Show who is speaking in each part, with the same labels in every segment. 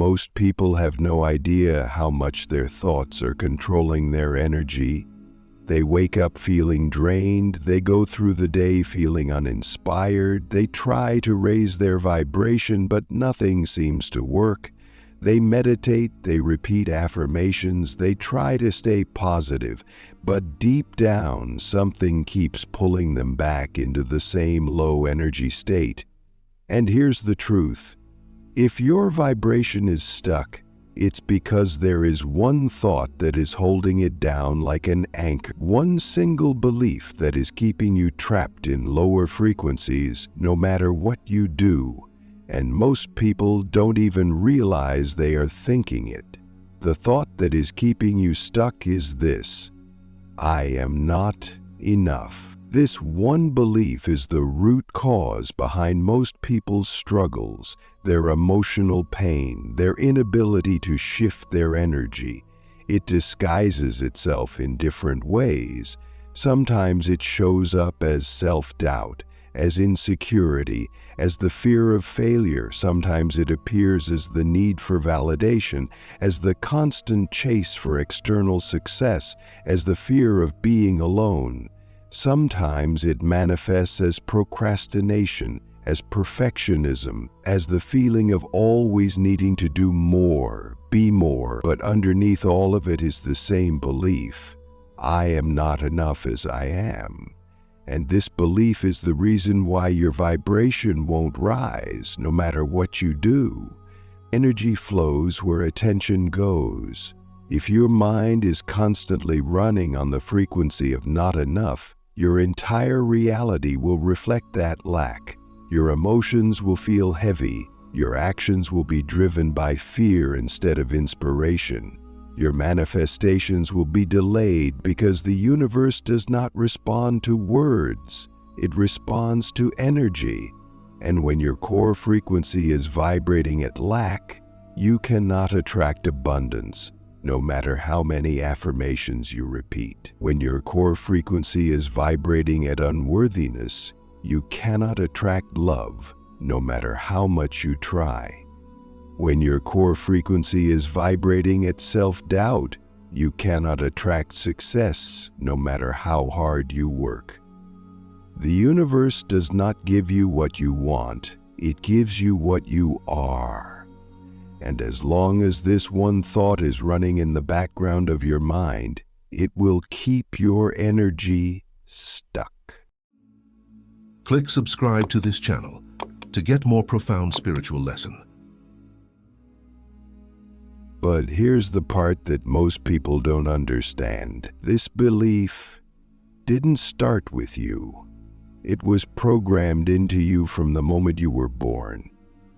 Speaker 1: Most people have no idea how much their thoughts are controlling their energy. They wake up feeling drained, they go through the day feeling uninspired, they try to raise their vibration, but nothing seems to work. They meditate, they repeat affirmations, they try to stay positive, but deep down, something keeps pulling them back into the same low energy state. And here's the truth. If your vibration is stuck, it's because there is one thought that is holding it down like an anchor, one single belief that is keeping you trapped in lower frequencies no matter what you do. And most people don't even realize they are thinking it. The thought that is keeping you stuck is this: I am not enough. This one belief is the root cause behind most people's struggles, their emotional pain, their inability to shift their energy. It disguises itself in different ways. Sometimes it shows up as self-doubt, as insecurity, as the fear of failure. Sometimes it appears as the need for validation, as the constant chase for external success, as the fear of being alone. Sometimes it manifests as procrastination, as perfectionism, as the feeling of always needing to do more, be more. But underneath all of it is the same belief: I am not enough as I am. And this belief is the reason why your vibration won't rise, no matter what you do. Energy flows where attention goes. If your mind is constantly running on the frequency of not enough, your entire reality will reflect that lack. Your emotions will feel heavy. Your actions will be driven by fear instead of inspiration. Your manifestations will be delayed because the universe does not respond to words. It responds to energy. And when your core frequency is vibrating at lack, you cannot attract abundance, no matter how many affirmations you repeat. When your core frequency is vibrating at unworthiness, you cannot attract love, no matter how much you try. When your core frequency is vibrating at self-doubt, you cannot attract success, no matter how hard you work. The universe does not give you what you want, it gives you what you are. And as long as this one thought is running in the background of your mind, it will keep your energy stuck.
Speaker 2: Click subscribe to this channel to get more profound spiritual lesson.
Speaker 1: But here's the part that most people don't understand. This belief didn't start with you. It was programmed into you from the moment you were born.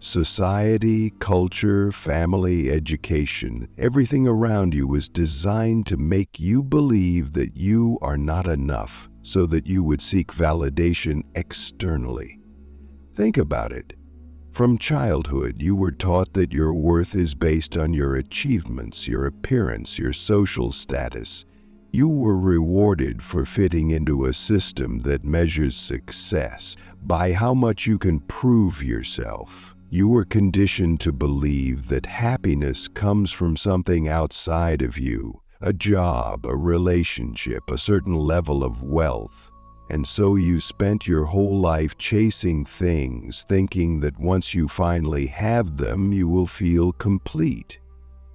Speaker 1: Society, culture, family, education, everything around you was designed to make you believe that you are not enough, so that you would seek validation externally. Think about it. From childhood, you were taught that your worth is based on your achievements, your appearance, your social status. You were rewarded for fitting into a system that measures success by how much you can prove yourself. You were conditioned to believe that happiness comes from something outside of you, a job, a relationship, a certain level of wealth. And so you spent your whole life chasing things, thinking that once you finally have them, you will feel complete.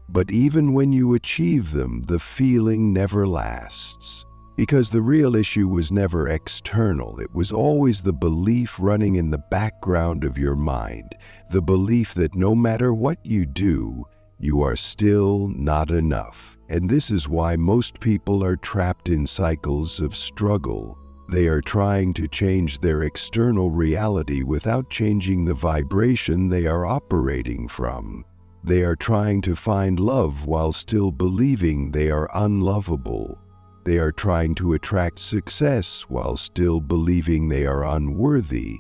Speaker 1: But even when you achieve them, the feeling never lasts. Because the real issue was never external, it was always the belief running in the background of your mind, the belief that no matter what you do, you are still not enough. And this is why most people are trapped in cycles of struggle. They are trying to change their external reality without changing the vibration they are operating from. They are trying to find love while still believing they are unlovable. They are trying to attract success while still believing they are unworthy.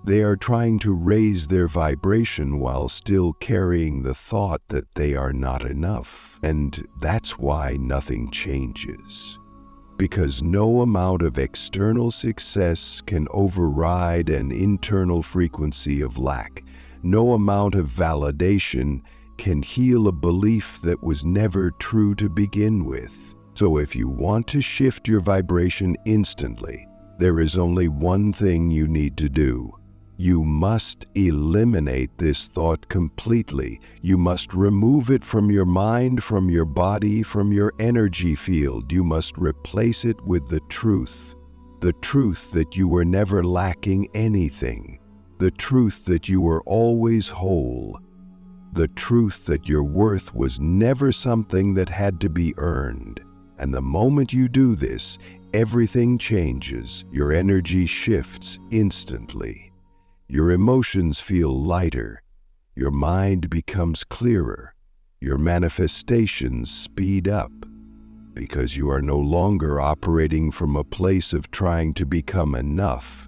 Speaker 1: They are trying to raise their vibration while still carrying the thought that they are not enough. And that's why nothing changes. Because no amount of external success can override an internal frequency of lack. No amount of validation can heal a belief that was never true to begin with. So if you want to shift your vibration instantly, there is only one thing you need to do. You must eliminate this thought completely. You must remove it from your mind, from your body, from your energy field. You must replace it with the truth that you were never lacking anything, the truth that you were always whole, the truth that your worth was never something that had to be earned. And the moment you do this, everything changes. Your energy shifts instantly. Your emotions feel lighter. Your mind becomes clearer. Your manifestations speed up, because you are no longer operating from a place of trying to become enough.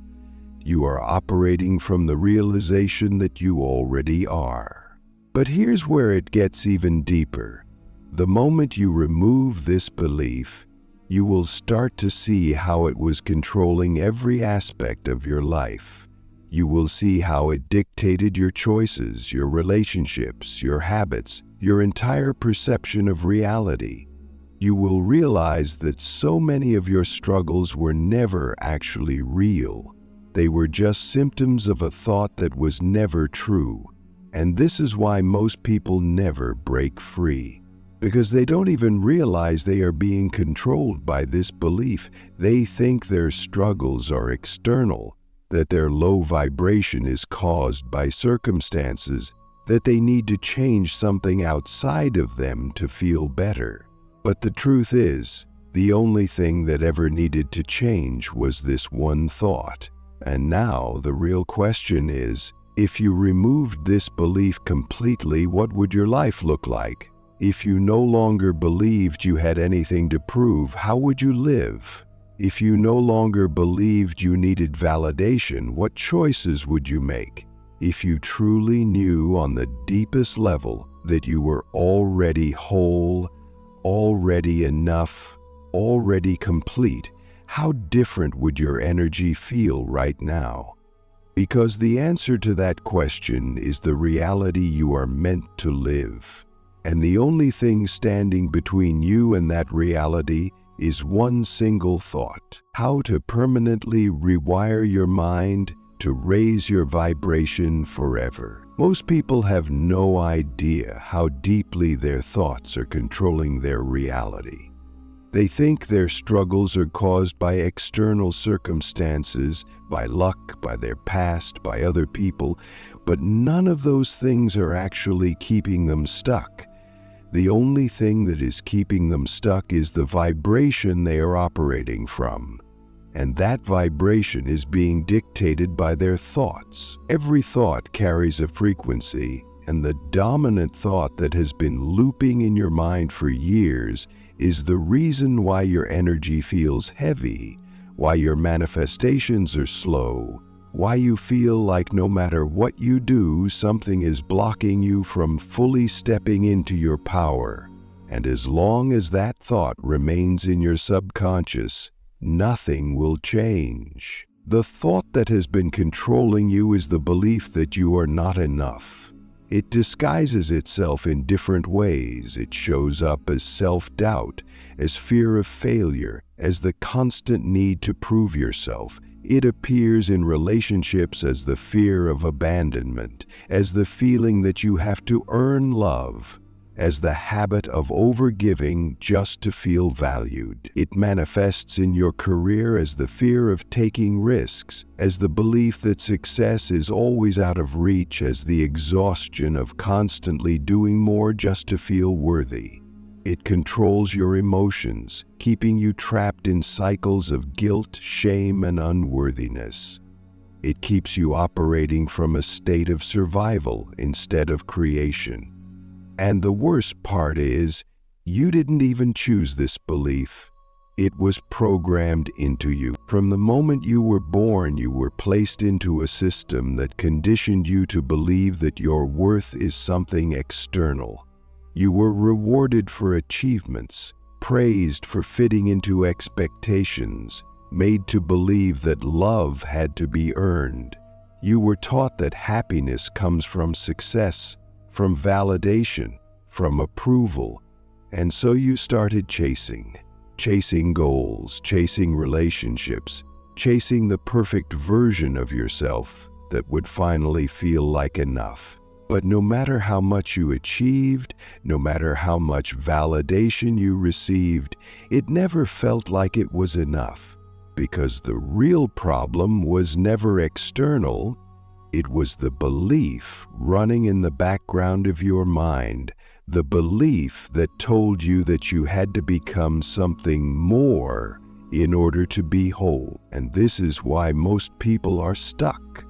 Speaker 1: You are operating from the realization that you already are. But here's where it gets even deeper. The moment you remove this belief, you will start to see how it was controlling every aspect of your life. You will see how it dictated your choices, your relationships, your habits, your entire perception of reality. You will realize that so many of your struggles were never actually real. They were just symptoms of a thought that was never true. And this is why most people never break free, because they don't even realize they are being controlled by this belief. They think their struggles are external, that their low vibration is caused by circumstances, that they need to change something outside of them to feel better. But the truth is, the only thing that ever needed to change was this one thought. And now the real question is, if you removed this belief completely, what would your life look like? If you no longer believed you had anything to prove, how would you live? If you no longer believed you needed validation, what choices would you make? If you truly knew on the deepest level that you were already whole, already enough, already complete, how different would your energy feel right now? Because the answer to that question is the reality you are meant to live. And the only thing standing between you and that reality is one single thought: how to permanently rewire your mind to raise your vibration forever. Most people have no idea how deeply their thoughts are controlling their reality. They think their struggles are caused by external circumstances, by luck, by their past, by other people, but none of those things are actually keeping them stuck. The only thing that is keeping them stuck is the vibration they are operating from. And that vibration is being dictated by their thoughts. Every thought carries a frequency, and the dominant thought that has been looping in your mind for years is the reason why your energy feels heavy, why your manifestations are slow, why you feel like no matter what you do, something is blocking you from fully stepping into your power. And as long as that thought remains in your subconscious, nothing will change. The thought that has been controlling you is the belief that you are not enough. It disguises itself in different ways. It shows up as self-doubt, as fear of failure, as the constant need to prove yourself. It appears in relationships as the fear of abandonment, as the feeling that you have to earn love, as the habit of overgiving just to feel valued. It manifests in your career as the fear of taking risks, as the belief that success is always out of reach, as the exhaustion of constantly doing more just to feel worthy. It controls your emotions, keeping you trapped in cycles of guilt, shame, and unworthiness. It keeps you operating from a state of survival instead of creation. And the worst part is, you didn't even choose this belief. It was programmed into you. From the moment you were born, you were placed into a system that conditioned you to believe that your worth is something external. You were rewarded for achievements, praised for fitting into expectations, made to believe that love had to be earned. You were taught that happiness comes from success, from validation, from approval. And so you started chasing goals, chasing relationships, chasing the perfect version of yourself that would finally feel like enough. But no matter how much you achieved, no matter how much validation you received, it never felt like it was enough. Because the real problem was never external, it was the belief running in the background of your mind, the belief that told you that you had to become something more in order to be whole. And this is why most people are stuck.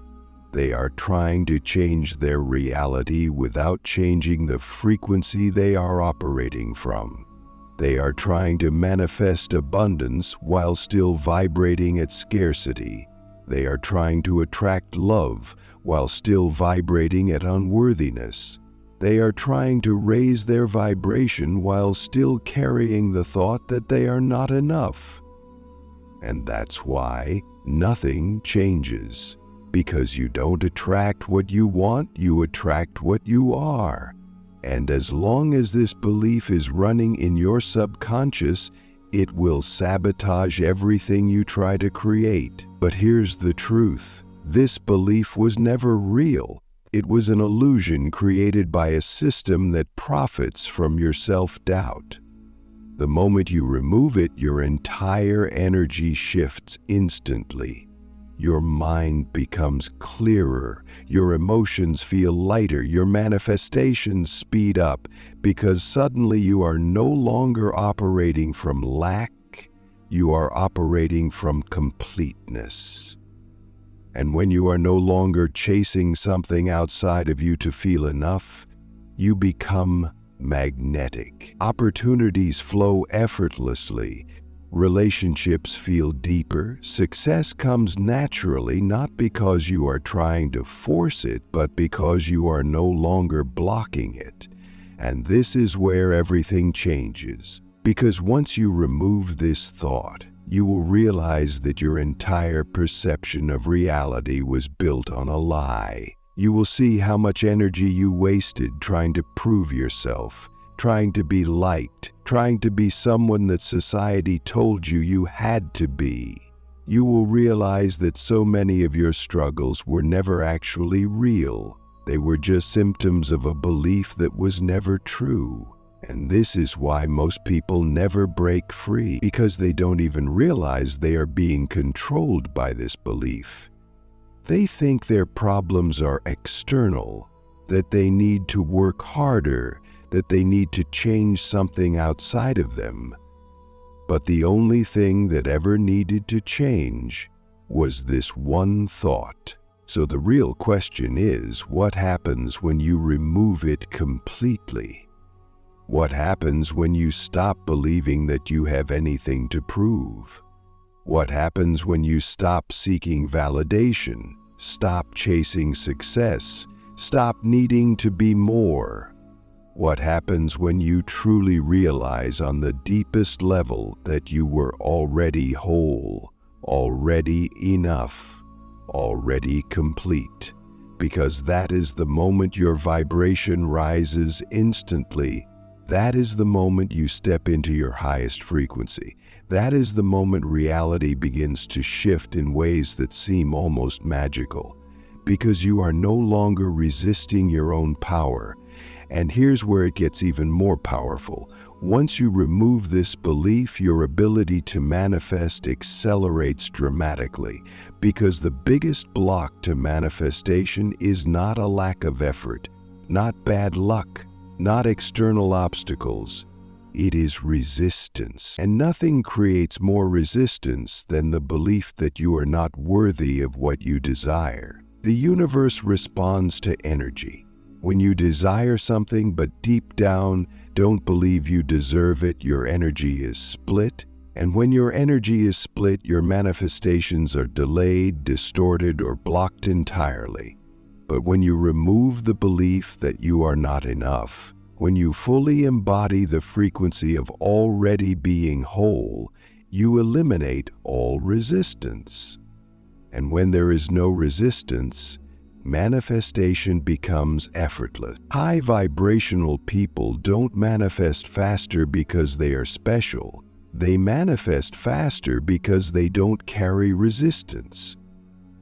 Speaker 1: They are trying to change their reality without changing the frequency they are operating from. They are trying to manifest abundance while still vibrating at scarcity. They are trying to attract love while still vibrating at unworthiness. They are trying to raise their vibration while still carrying the thought that they are not enough. And that's why nothing changes. Because you don't attract what you want, you attract what you are. And as long as this belief is running in your subconscious, it will sabotage everything you try to create. But here's the truth. This belief was never real. It was an illusion created by a system that profits from your self-doubt. The moment you remove it, your entire energy shifts instantly. Your mind becomes clearer, your emotions feel lighter, your manifestations speed up, because suddenly you are no longer operating from lack, you are operating from completeness. And when you are no longer chasing something outside of you to feel enough, you become magnetic. Opportunities flow effortlessly. Relationships feel deeper. Success comes naturally, not because you are trying to force it, but because you are no longer blocking it. And this is where everything changes. Because once you remove this thought, you will realize that your entire perception of reality was built on a lie. You will see how much energy you wasted trying to prove yourself, trying to be liked, trying to be someone that society told you you had to be. You will realize that so many of your struggles were never actually real. They were just symptoms of a belief that was never true. And this is why most people never break free, because they don't even realize they are being controlled by this belief. They think their problems are external, that they need to work harder, that they need to change something outside of them. But the only thing that ever needed to change was this one thought. So the real question is, what happens when you remove it completely? What happens when you stop believing that you have anything to prove? What happens when you stop seeking validation, stop chasing success, stop needing to be more? What happens when you truly realize on the deepest level that you were already whole, already enough, already complete? Because that is the moment your vibration rises instantly. That is the moment you step into your highest frequency. That is the moment reality begins to shift in ways that seem almost magical, because you are no longer resisting your own power. And here's where it gets even more powerful. Once you remove this belief, your ability to manifest accelerates dramatically, because the biggest block to manifestation is not a lack of effort, not bad luck, not external obstacles. It is resistance. And nothing creates more resistance than the belief that you are not worthy of what you desire. The universe responds to energy. When you desire something but deep down don't believe you deserve it, your energy is split. And when your energy is split, your manifestations are delayed, distorted, or blocked entirely. But when you remove the belief that you are not enough, when you fully embody the frequency of already being whole, you eliminate all resistance. And when there is no resistance, manifestation becomes effortless. High vibrational people don't manifest faster because they are special. They manifest faster because they don't carry resistance.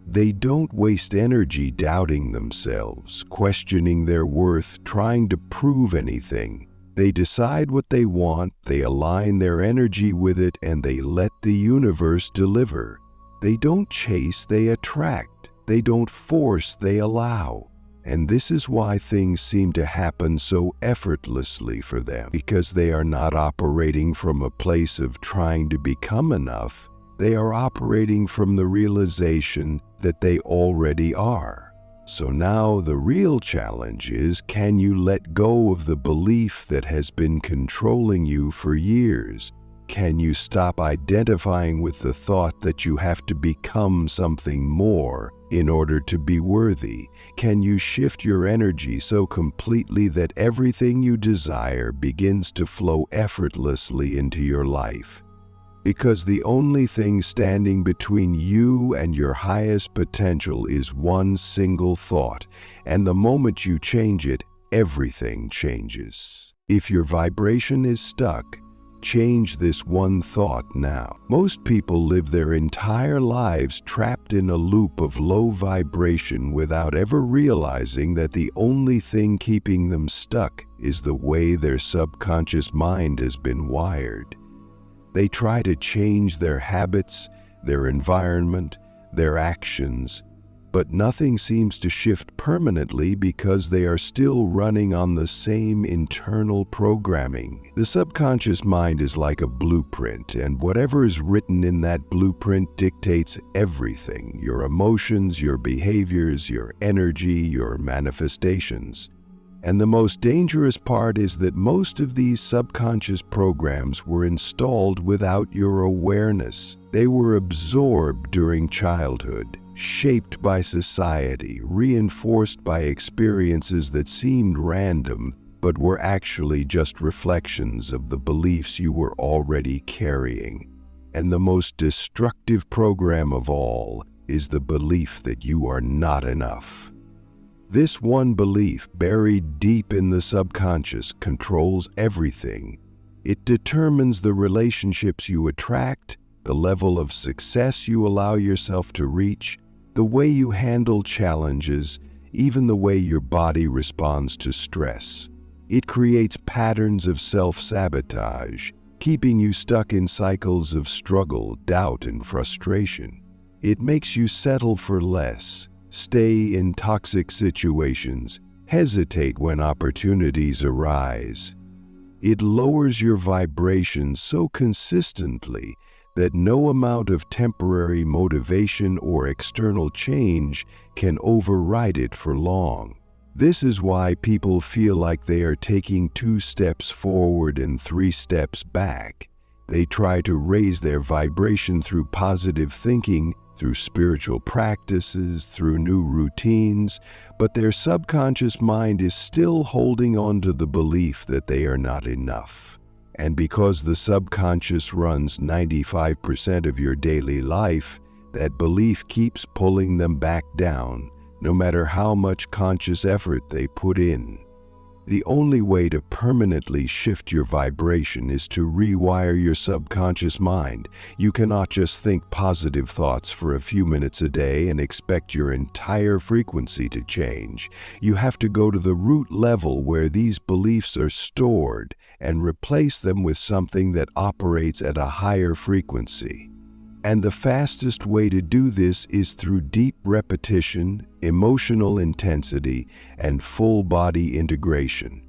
Speaker 1: They don't waste energy doubting themselves, questioning their worth, trying to prove anything. They decide what they want, they align their energy with it, and they let the universe deliver. They don't chase, they attract. They don't force, they allow. And this is why things seem to happen so effortlessly for them, because they are not operating from a place of trying to become enough. They are operating from the realization that they already are. So now the real challenge is, can you let go of the belief that has been controlling you for years? Can you stop identifying with the thought that you have to become something more in order to be worthy? Can you shift your energy so completely that everything you desire begins to flow effortlessly into your life? Because the only thing standing between you and your highest potential is one single thought, and the moment you change it, everything changes. If your vibration is stuck, change this one thought now. Most people live their entire lives trapped in a loop of low vibration without ever realizing that the only thing keeping them stuck is the way their subconscious mind has been wired. They try to change their habits, their environment, their actions, but nothing seems to shift permanently because they are still running on the same internal programming. The subconscious mind is like a blueprint, and whatever is written in that blueprint dictates everything: your emotions, your behaviors, your energy, your manifestations. And the most dangerous part is that most of these subconscious programs were installed without your awareness. They were absorbed during childhood, shaped by society, reinforced by experiences that seemed random, but were actually just reflections of the beliefs you were already carrying. And the most destructive program of all is the belief that you are not enough. This one belief, buried deep in the subconscious, controls everything. It determines the relationships you attract, the level of success you allow yourself to reach, the way you handle challenges, even the way your body responds to stress. It creates patterns of self-sabotage, keeping you stuck in cycles of struggle, doubt, and frustration. It makes you settle for less, stay in toxic situations, hesitate when opportunities arise. It lowers your vibration so consistently that no amount of temporary motivation or external change can override it for long. This is why people feel like they are taking 2 steps forward and 3 steps back. They try to raise their vibration through positive thinking, through spiritual practices, through new routines, but their subconscious mind is still holding on to the belief that they are not enough. And because the subconscious runs 95% of your daily life, that belief keeps pulling them back down, no matter how much conscious effort they put in. The only way to permanently shift your vibration is to rewire your subconscious mind. You cannot just think positive thoughts for a few minutes a day and expect your entire frequency to change. You have to go to the root level where these beliefs are stored and replace them with something that operates at a higher frequency. And the fastest way to do this is through deep repetition, emotional intensity, and full body integration.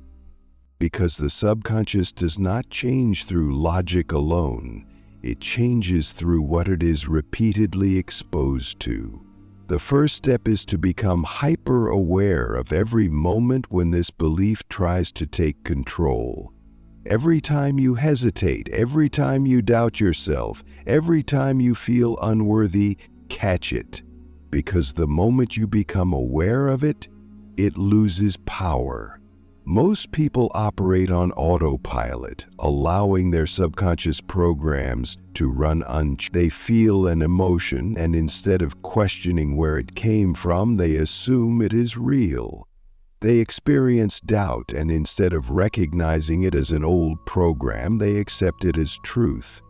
Speaker 1: Because the subconscious does not change through logic alone, it changes through what it is repeatedly exposed to. The first step is to become hyper-aware of every moment when this belief tries to take control. Every time you hesitate, every time you doubt yourself, every time you feel unworthy, catch it. Because the moment you become aware of it, it loses power. Most people operate on autopilot, allowing their subconscious programs to run unchecked. They feel an emotion, and instead of questioning where it came from, they assume it is real. They experience doubt, and instead of recognizing it as an old program, they accept it as truth.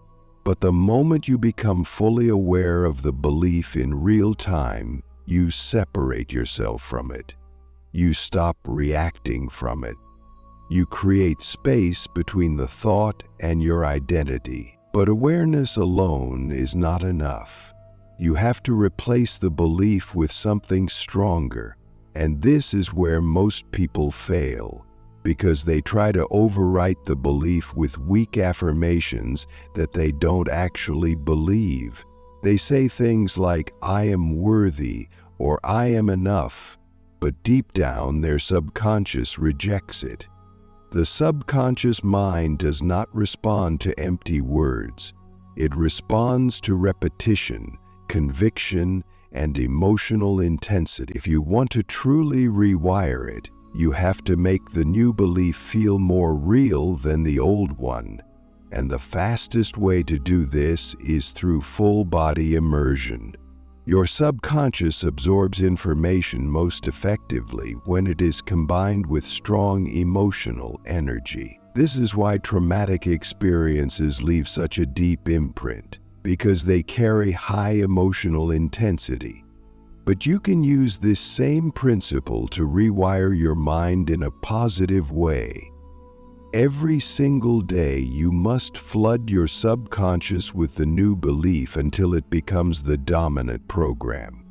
Speaker 1: But the moment you become fully aware of the belief in real time, you separate yourself from it. You stop reacting from it. You create space between the thought and your identity. But awareness alone is not enough. You have to replace the belief with something stronger. And this is where most people fail, because they try to overwrite the belief with weak affirmations that they don't actually believe. They say things like, "I am worthy," or "I am enough," but deep down their subconscious rejects it. The subconscious mind does not respond to empty words. It responds to repetition, conviction, and emotional intensity. If you want to truly rewire it, you have to make the new belief feel more real than the old one. And the fastest way to do this is through full-body immersion. Your subconscious absorbs information most effectively when it is combined with strong emotional energy. This is why traumatic experiences leave such a deep imprint, because they carry high emotional intensity. But you can use this same principle to rewire your mind in a positive way. Every single day, you must flood your subconscious with the new belief until it becomes the dominant program.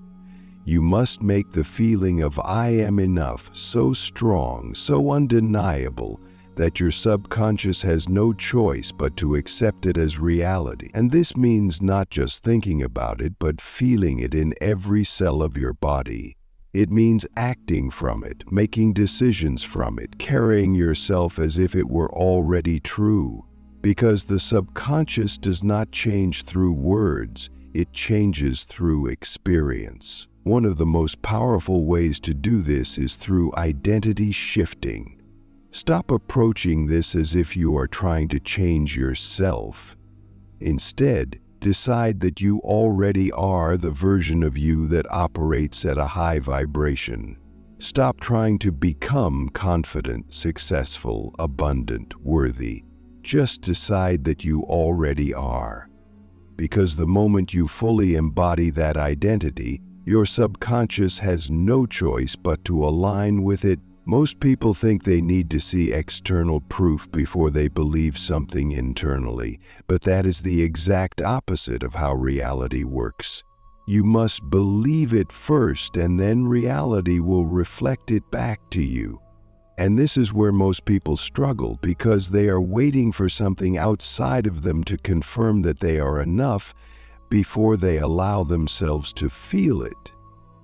Speaker 1: You must make the feeling of "I am enough" so strong, so undeniable, that your subconscious has no choice but to accept it as reality. And this means not just thinking about it, but feeling it in every cell of your body. It means acting from it, making decisions from it, carrying yourself as if it were already true. Because the subconscious does not change through words, it changes through experience. One of the most powerful ways to do this is through identity shifting. Stop approaching this as if you are trying to change yourself. Instead, decide that you already are the version of you that operates at a high vibration. Stop trying to become confident, successful, abundant, worthy. Just decide that you already are. Because the moment you fully embody that identity, your subconscious has no choice but to align with it. Most people think they need to see external proof before they believe something internally, but that is the exact opposite of how reality works. You must believe it first, and then reality will reflect it back to you. And this is where most people struggle, because they are waiting for something outside of them to confirm that they are enough before they allow themselves to feel it.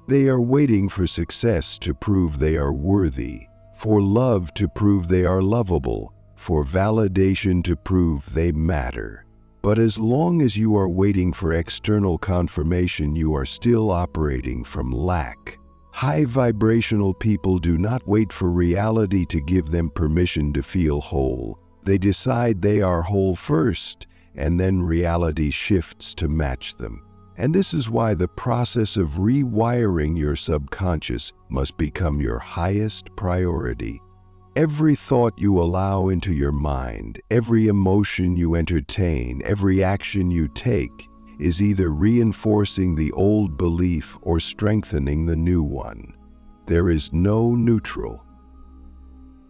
Speaker 1: They are waiting for success to prove they are worthy, for love to prove they are lovable, for validation to prove they matter. But as long as you are waiting for external confirmation, you are still operating from lack. High vibrational people do not wait for reality to give them permission to feel whole. They decide they are whole first, and then reality shifts to match them. And this is why the process of rewiring your subconscious must become your highest priority. Every thought you allow into your mind, every emotion you entertain, every action you take is either reinforcing the old belief or strengthening the new one. There is no neutral.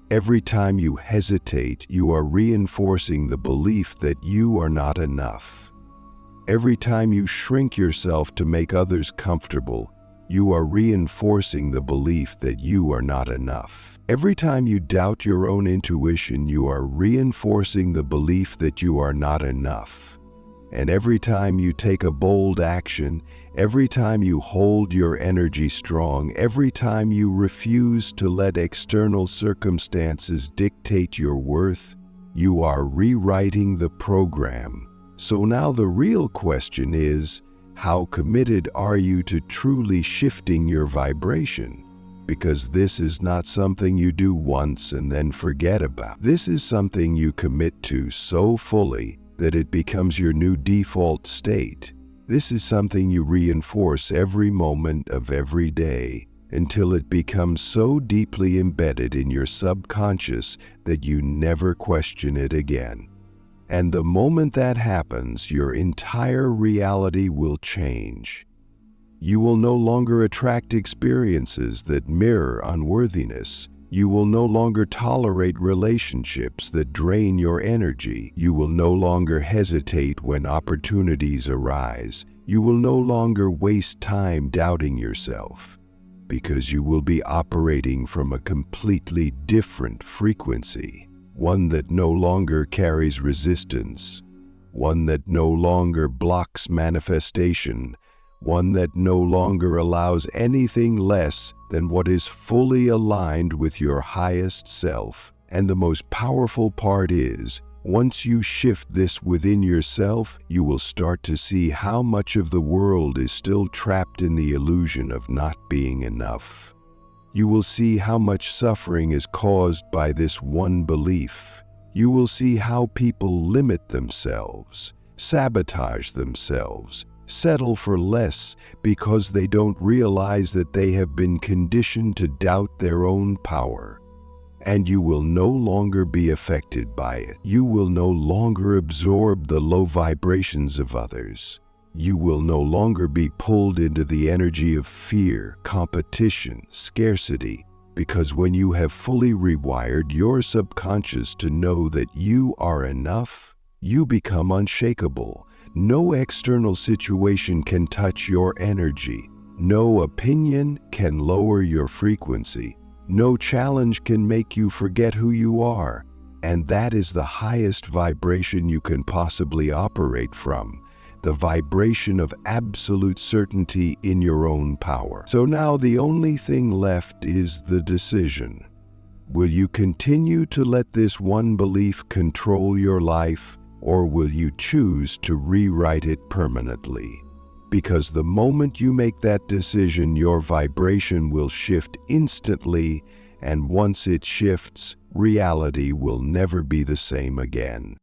Speaker 1: Every time you hesitate, you are reinforcing the belief that you are not enough. Every time you shrink yourself to make others comfortable, you are reinforcing the belief that you are not enough. Every time you doubt your own intuition, you are reinforcing the belief that you are not enough. And every time you take a bold action, every time you hold your energy strong, every time you refuse to let external circumstances dictate your worth, you are rewriting the program. So now the real question is, how committed are you to truly shifting your vibration? because this is not something you do once and then forget about. This is something you commit to so fully that it becomes your new default state. This is something you reinforce every moment of every day until it becomes so deeply embedded in your subconscious that you never question it again. And the moment that happens, your entire reality will change. You will no longer attract experiences that mirror unworthiness. You will no longer tolerate relationships that drain your energy. You will no longer hesitate when opportunities arise. You will no longer waste time doubting yourself, because you will be operating from a completely different frequency, one that no longer carries resistance, one that no longer blocks manifestation, one that no longer allows anything less than what is fully aligned with your highest self. And the most powerful part is, once you shift this within yourself, you will start to see how much of the world is still trapped in the illusion of not being enough. You will see how much suffering is caused by this one belief. You will see how people limit themselves, sabotage themselves, settle for less because they don't realize that they have been conditioned to doubt their own power. And you will no longer be affected by it. You will no longer absorb the low vibrations of others. You will no longer be pulled into the energy of fear, competition, scarcity, because when you have fully rewired your subconscious to know that you are enough, you become unshakable. No external situation can touch your energy. No opinion can lower your frequency. No challenge can make you forget who you are. And that is the highest vibration you can possibly operate from, the vibration of absolute certainty in your own power. So now the only thing left is the decision. Will you continue to let this one belief control your life, or will you choose to rewrite it permanently? Because the moment you make that decision, your vibration will shift instantly, and once it shifts, reality will never be the same again.